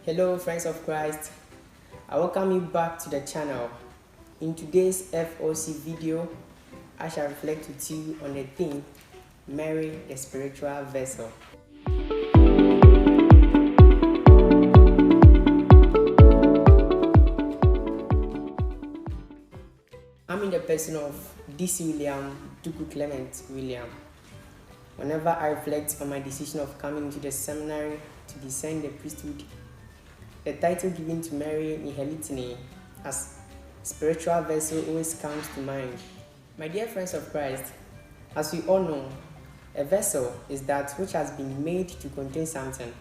Hello friends of Christ, I welcome you back to the channel. In today's FOC video, I shall reflect with you on the theme, Mary the Spiritual Vessel. I'm in the person of D.C. William Duku Clement William. Whenever I reflect on my decision of coming to the seminary to discern the priesthood, the title given to Mary in her litany as spiritual vessel always comes to mind. My dear friends of Christ, as we all know, a vessel is that which has been made to contain something.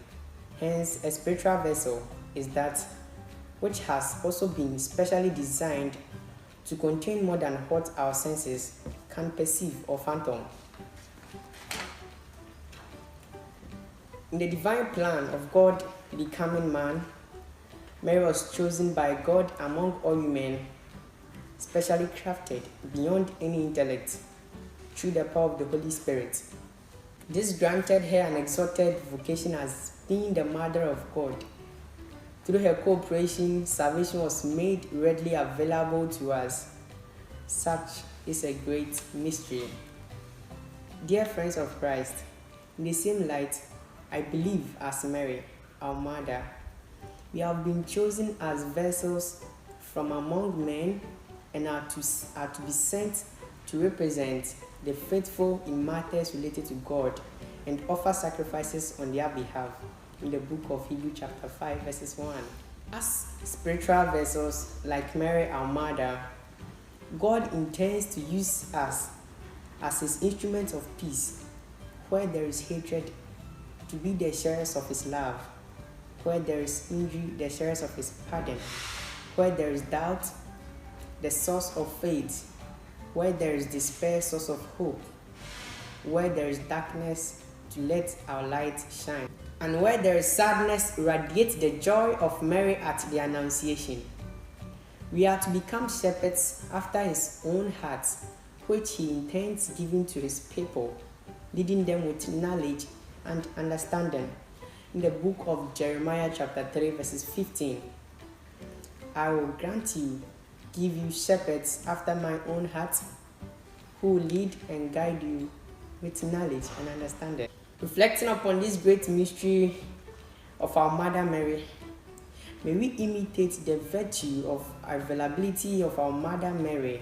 Hence, a spiritual vessel is that which has also been specially designed to contain more than what our senses can perceive or fathom. In the divine plan of God becoming man, Mary was chosen by God among all women, specially crafted beyond any intellect through the power of the Holy Spirit. This granted her an exalted vocation as being the mother of God. Through her cooperation, salvation was made readily available to us. Such is a great mystery. Dear friends of Christ, in the same light, I believe as Mary, our mother, we have been chosen as vessels from among men and are to be sent to represent the faithful in matters related to God and offer sacrifices on their behalf in the book of Hebrews chapter 5 verses 1. As spiritual vessels like Mary our mother, God intends to use us as his instruments of peace where there is hatred, to be the sharers of his love. Where there is injury, the sharers of his pardon. Where there is doubt, the source of faith. Where there is despair, source of hope. Where there is darkness, to let our light shine. And where there is sadness, radiate the joy of Mary at the Annunciation. We are to become shepherds after his own heart, which he intends giving to his people, leading them with knowledge and understanding. In the book of Jeremiah chapter 3 verses 15, I will grant you, give you shepherds after my own heart, who will lead and guide you with knowledge and understanding. Reflecting upon this great mystery of our Mother Mary, may we imitate the virtue of availability of our Mother Mary.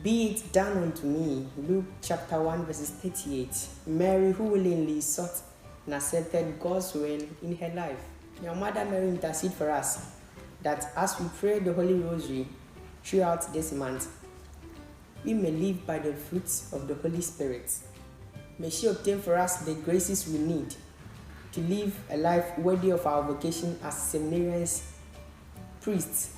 Be it done unto me, Luke chapter 1 verses 38. Mary who willingly sought and accepted God's will in her life. May our Mother Mary intercede for us, that as we pray the Holy Rosary throughout this month, we may live by the fruits of the Holy Spirit. May she obtain for us the graces we need to live a life worthy of our vocation as seminarians, priests,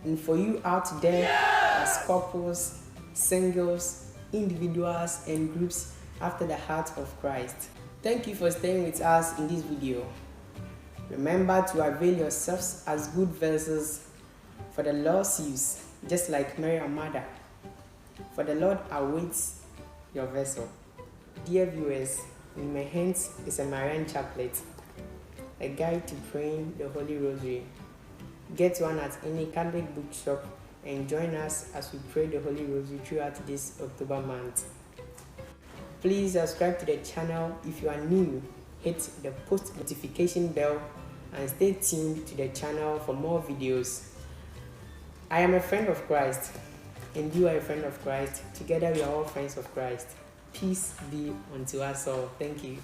and for you out there as couples, singles, individuals, and groups after the heart of Christ. Thank you for staying with us in this video. Remember to avail yourselves as good vessels for the Lord's use, just like Mary our mother. For the Lord awaits your vessel. Dear viewers, in my hands is a Marian chaplet, a guide to praying the Holy Rosary. Get one at any Catholic bookshop and join us as we pray the Holy Rosary throughout this October month. Please subscribe to the channel if you are new. Hit the post notification bell and stay tuned to the channel for more videos. I am a friend of Christ and you are a friend of Christ. Together we are all friends of Christ. Peace be unto us all. Thank you.